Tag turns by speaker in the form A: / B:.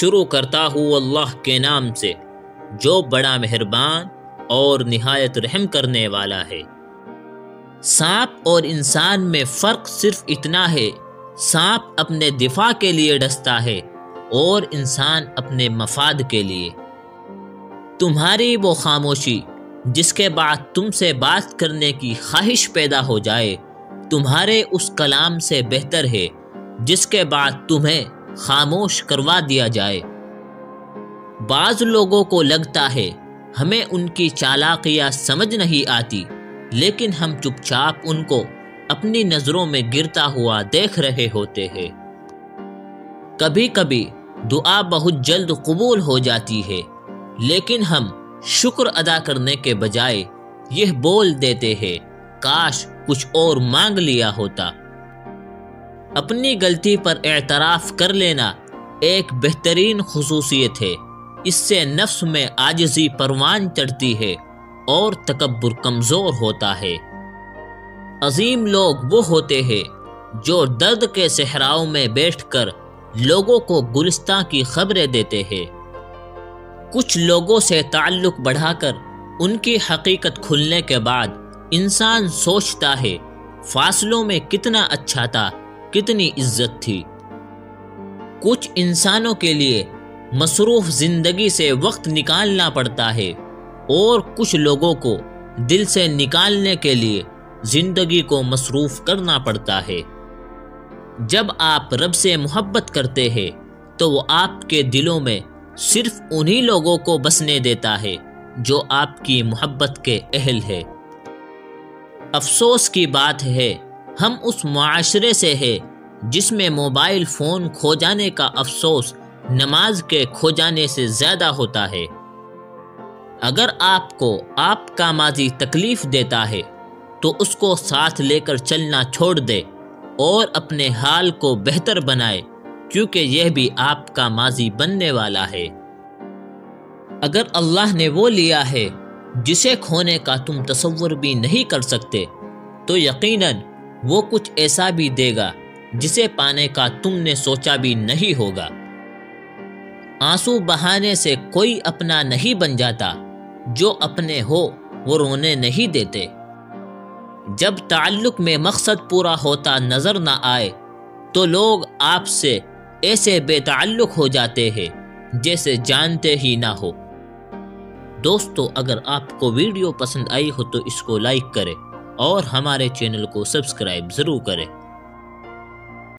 A: شروع کرتا ہوں اللہ کے نام سے جو بڑا مہربان اور نہایت رحم کرنے والا ہے۔ سانپ اور انسان میں فرق صرف اتنا ہے، سانپ اپنے دفاع کے لیے ڈستا ہے اور انسان اپنے مفاد کے لیے۔ تمہاری وہ خاموشی جس کے بعد تم سے بات کرنے کی خواہش پیدا ہو جائے تمہارے اس کلام سے بہتر ہے جس کے بعد تمہیں خاموش کروا دیا جائے۔ بعض لوگوں کو لگتا ہے ہمیں ان کی چالاکیاں سمجھ نہیں آتی، لیکن ہم چپ چاپ ان کو اپنی نظروں میں گرتا ہوا دیکھ رہے ہوتے ہیں۔ کبھی کبھی دعا بہت جلد قبول ہو جاتی ہے، لیکن ہم شکر ادا کرنے کے بجائے یہ بول دیتے ہیں کاش کچھ اور مانگ لیا ہوتا۔ اپنی غلطی پر اعتراف کر لینا ایک بہترین خصوصیت ہے، اس سے نفس میں عاجزی پروان چڑھتی ہے اور تکبر کمزور ہوتا ہے۔ عظیم لوگ وہ ہوتے ہیں جو درد کے صحراؤں میں بیٹھ کر لوگوں کو گلستاں کی خبریں دیتے ہیں۔ کچھ لوگوں سے تعلق بڑھا کر ان کی حقیقت کھلنے کے بعد انسان سوچتا ہے فاصلوں میں کتنا اچھا تھا، کتنی عزت تھی۔ کچھ انسانوں کے لیے مصروف زندگی سے وقت نکالنا پڑتا ہے اور کچھ لوگوں کو دل سے نکالنے کے لیے زندگی کو مصروف کرنا پڑتا ہے۔ جب آپ رب سے محبت کرتے ہیں تو وہ آپ کے دلوں میں صرف انہی لوگوں کو بسنے دیتا ہے جو آپ کی محبت کے اہل ہے۔ افسوس کی بات ہے ہم اس معاشرے سے ہیں جس میں موبائل فون کھو جانے کا افسوس نماز کے کھو جانے سے زیادہ ہوتا ہے۔ اگر آپ کو آپ کا ماضی تکلیف دیتا ہے تو اس کو ساتھ لے کر چلنا چھوڑ دے اور اپنے حال کو بہتر بنائے، کیونکہ یہ بھی آپ کا ماضی بننے والا ہے۔ اگر اللہ نے وہ لیا ہے جسے کھونے کا تم تصور بھی نہیں کر سکتے تو یقیناً وہ کچھ ایسا بھی دے گا جسے پانے کا تم نے سوچا بھی نہیں ہوگا۔ آنسو بہانے سے کوئی اپنا نہیں بن جاتا، جو اپنے ہو وہ رونے نہیں دیتے۔ جب تعلق میں مقصد پورا ہوتا نظر نہ آئے تو لوگ آپ سے ایسے بے تعلق ہو جاتے ہیں جیسے جانتے ہی نہ ہو۔ دوستو، اگر آپ کو ویڈیو پسند آئی ہو تو اس کو لائک کریں اور ہمارے چینل کو سبسکرائب ضرور کریں۔